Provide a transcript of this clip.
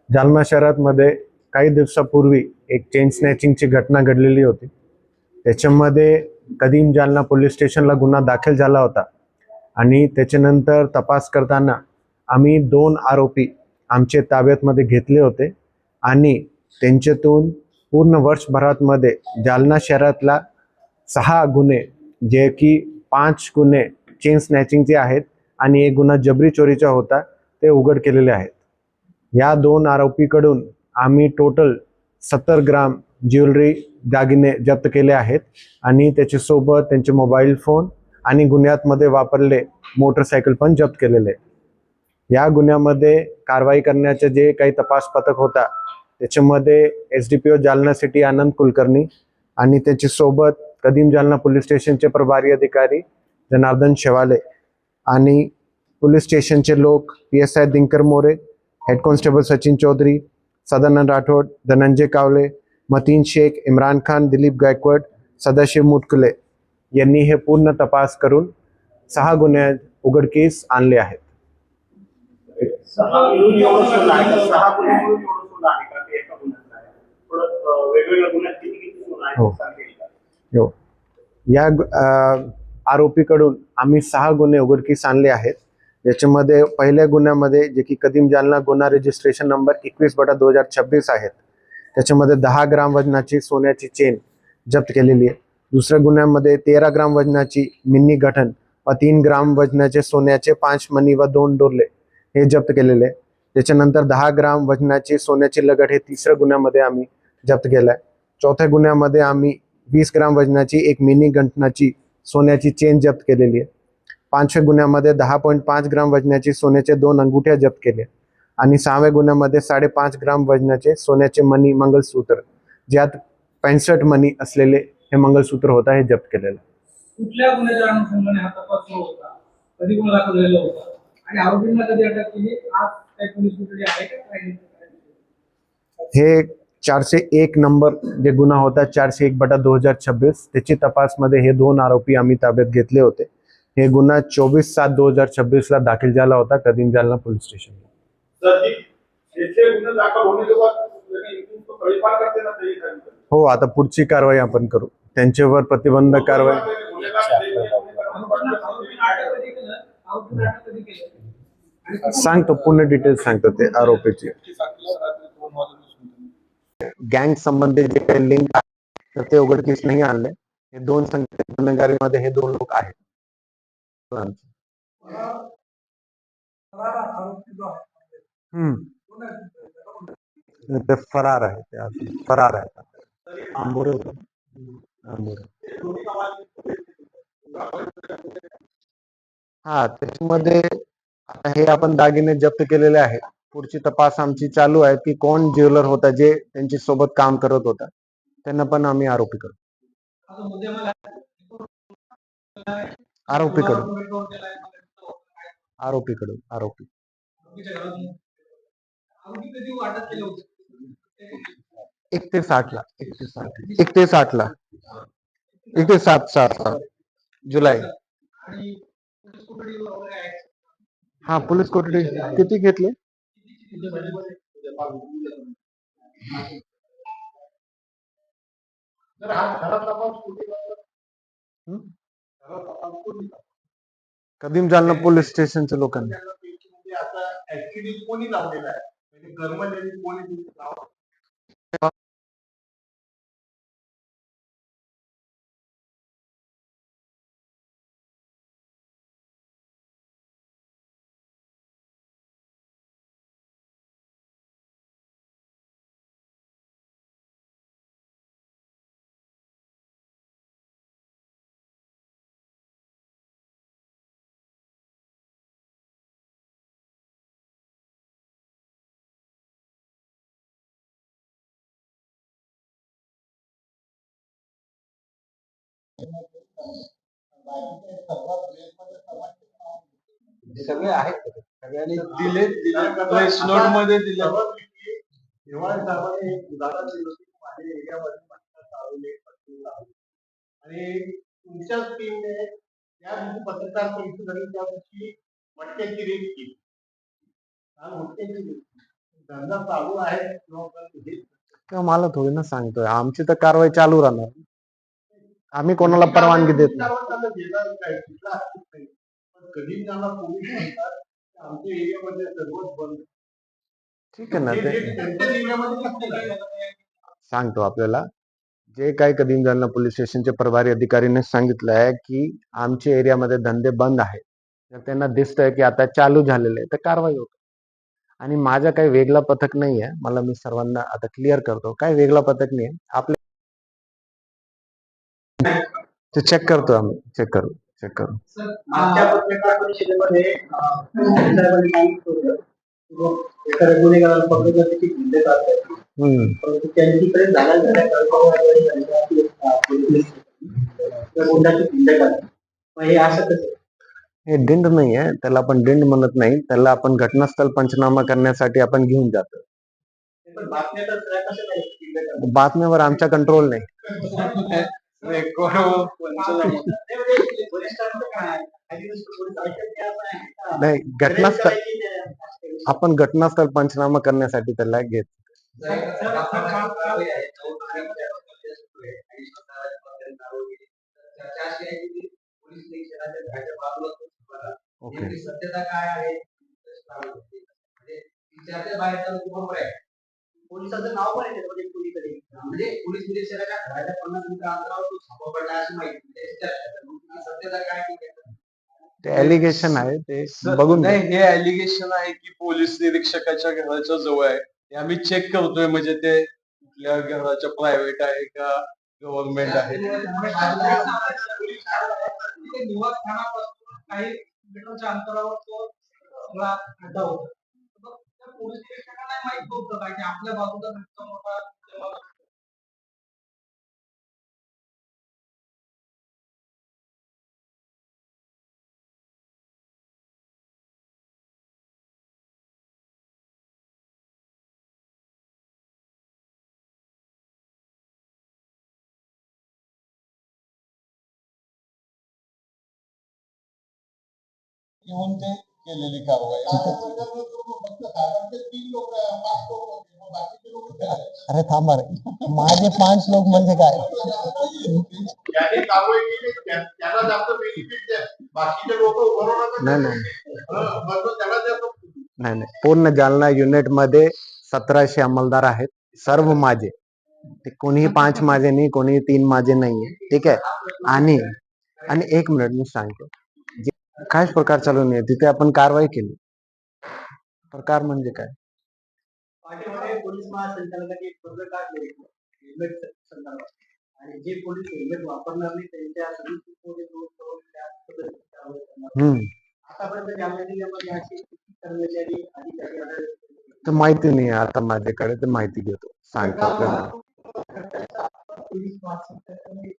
जालना शहरामध्ये काही दिवसापूर्वी एक चेन स्नॅचिंगची घटना घडलेली होती. त्याच्यामध्ये कदीम जालना पोलीस स्टेशनला गुन्हा दाखल झाला होता आणि त्याच्यानंतर तपास करताना आम्ही 2 आरोपी आमचे ताब्यातमध्ये घेतले होते आणि त्यांच्यातून पूर्ण वर्षभरामध्ये जालना शहरातला 6 गुन्हे, जे की 5 गुन्हे चेन स्नॅचिंगचे आहेत आणि एक गुन्हा जबरी चोरीचा होता, ते उघड केलेले आहेत. या 2 आरोपीकडून आम्ही टोटल 70 ग्राम ज्वेलरी दागिने जप्त केले आहेत आणि त्याच्यासोबत त्यांचे मोबाईल फोन आणि गुन्ह्यामध्ये वापरले मोटरसायकल पण जप्त केलेले. या गुन्ह्यामध्ये कारवाई करण्याचे जे काही तपास पथक होता त्याच्यामध्ये SDPO जालना सिटी आनंद कुलकर्णी आणि त्याच्यासोबत कदीम जालना पोलीस स्टेशनचे प्रभारी अधिकारी जनार्दन शेवाले आणि पोलीस स्टेशनचे लोक PSI Dinkar More, head constable Sachin Chaudhari, Sadanand Rathod, Dhananjay Kawale, Mateen Shaikh, Imran Khan, Dilip Gaikwad, Sadashiv Mutkule यांनी हे पूर्ण तपास करून 6 गुन्हे उघडकीस आणले आहेत. हो, या आरोपीकडून आम्ही 6 गुन्हे उघडकीस आणले आहेत. याच्यामध्ये पहिल्या गुन्ह्यामध्ये, जे की कदीम जालना गुन्हा रजिस्ट्रेशन नंबर 21/2026 आहेत, त्याच्यामध्ये 10 ग्राम वजनाची सोन्याची चेन जप्त केलेली आहे. दुसऱ्या गुन्ह्यामध्ये 13 ग्राम वजनाची मिनी गठन व 3 ग्राम वजनाचे सोन्याचे 5 मणी व 2 डोरले हे जप्त केलेले आहे. त्याच्यानंतर 10 ग्राम वजनाची सोन्याची लगट हे तिसऱ्या गुन्ह्यामध्ये आम्ही जप्त केलं आहे. चौथ्या गुन्ह्यामध्ये आम्ही 20 ग्राम वजनाची एक मिनी गंठनाची सोन्याची चेन जप्त केलेली आहे. 5व्या गुन्ह्यामध्ये 10.5 ग्राम वजनाची सोन्याचे 2 अंगुठ्या जप्त केले आणि 6व्या गुन्ह्यामध्ये 5.5 ग्राम वजनाचे सोन्याचे मणी मंगलसूत्र, ज्यात 65 मणी असलेले हे मंगलसूत्र होता, हे जप्त केलेलं. कुठल्या गुन्ह्याच्या अनुषंगाने हा तपास सुरू होता, कधी गुन्हा दाखल झालेला होता आणि आरोपींना कधी अटक केली, आज काही पोलीस कोठडी आहे का? हे 401 नंबर जे गुन्हा होता 401/2026, त्याची तपासमध्ये हे 2 आरोपी आम्ही ताब्यात घेतले होते. हे गुन्हा 24/7/2026 ला दाखल झाला होता कदीम जालना पोलीस स्टेशनला. हो, आता पुढची कारवाई आपण करू, त्यांच्यावर प्रतिबंधक कारवाई. सांगतो, पूर्ण डिटेल्स सांगतो ते आरोपीची. गँग संबंधित जे काही लिंक आहे ते उघडकीस नाही आणले. हे 2 संघटित गुन्हेगारीमध्ये हे 2 लोक आहेत. ते फरार आहे, ते फरार आहे. हा, त्याच्यामध्ये आता हे आपण दागिने जप्त केलेले आहेत. पुढची तपास आमची चालू आहे की कोण ज्वेलर होता जे त्यांच्या सोबत काम करत होता, त्यांना पण आम्ही आरोपी करू. आरोपी 1 ते 60 ला 1 ते 60 जुलै. हा, पोलीस कोठडी किती घेतले? कदीम जालना पोलीस स्टेशनच्या लोकांनी. कोणी लावलेला आहे, कर्मचारी कोणी सगळे आहेत, सगळ्यांनी दिले प्रेस नोट मध्ये दिले. आणि तुमच्याच टीमने त्या दिवशी पत्रकार परिषद झाली त्या दिवशी मटक्याची रेट केली. हा मटक्याची रेट धंदा चालू आहे किंवा मला थोडी ना सांगतोय, आमची तर कारवाई चालू राहणार. आम्ही कोणाला परवानगी देत नाही. कधी त्यांना पोलीस म्हणतात आमच्या एरियामध्ये सर्वच बंद. ठीक आहे ना, ते त्यांच्या एरियामध्ये कसं काय? सांगतो आपल्याला. जे काही कदीम जालना पोलीस स्टेशनचे प्रभारी अधिकारीने सांगितलं आहे की आमच्या एरियामध्ये धंदे बंद आहेत, जर त्यांना दिसतंय की आता चालू झालेले आहे तर कारवाई होते. आणि माझा काही वेगळा पथक नाही आहे, मला मी सर्वांना आता क्लिअर करतो, काही वेगळा पथक नाही आहे आपले. ते चेक करतो आम्ही, चेक करू. मागच्या पत्रकार परिषदेमध्ये साहेबांनी सांगितलं होतं एखाद्या गुन्हेगाराला पकडण्याची भूमिका आहे. परंतु त्यांच्याकडे झाल्या गुन्ह्याची भूमिका आहे. मग हे असं कसं? हे दिंड नाही आहे, त्याला आपण दिंड म्हणत नाही, त्याला आपण घटनास्थळ पंचनामा करण्यासाठी आपण घेऊन जातो. पण बातम्या तर त्या कसं नाही? बातम्यावर आमचा कंट्रोल नाही. नाही, घटनास्थळ आपण घटनास्थळ पंचनामा करण्यासाठी त्याला घेत. ओके. सत्यता काय आहे पोलिसाचं नाव पण आहे त्याच्यामध्ये पोलीकडे म्हणजे पोलीस निरीक्षकाच्या घराच्या 50 मीटर अंतरावर तो छापा पडला अशी माहिती सत्यता काय ते एलिगेशन आहे, ते बघून नाही, हे एलिगेशन आहे की पोलीस निरीक्षकाच्या घराच्या जवळ आहे. हे आम्ही चेक करतोय, म्हणजे ते कुठल्या घराच्या प्रायव्हेट आहे का गव्हर्नमेंट आहे. निवासस्थानापासून काही मीटरच्या अंतरावर तो सगळा खड्डा होता. पोलीस निरीक्षकांना माहित नव्हतं का की आपल्या बाजूला मोठा येऊन ते केलेली कारवाई. अरे थांबा रे, माझे 5 लोक म्हणजे काय? ज्यांनी कारवाई केली त्यांना जास्त बेनिफिट द्या, बाकीचे लोक नाही नाही नाही, पूर्ण जालना युनिट मध्ये 1700 अंमलदार आहेत, सर्व माझे. ते कोणीही 5 माझे नाही, कोणीही 3 माझे नाहीये, ठीक आहे. आणि एक मिनिट मी सांगतो, काहीच प्रकार चालू नाही तिथे आपण कारवाई केली. प्रकार म्हणजे काय? पाठीमागे पोलीस महासंचालकांनी एक पत्र काढले हेल्मेट संदर्भात, आणि जे पोलीस हेल्मेट वापरणार नाही त्यांच्या आतापर्यंत जालना जिल्ह्यामध्ये असे कर्मचारी अधिकारी तर माहिती नाही आता माझ्याकडे, तर माहिती घेतो, सांगतो आपल्याला. पोलीस महासंचालकांनी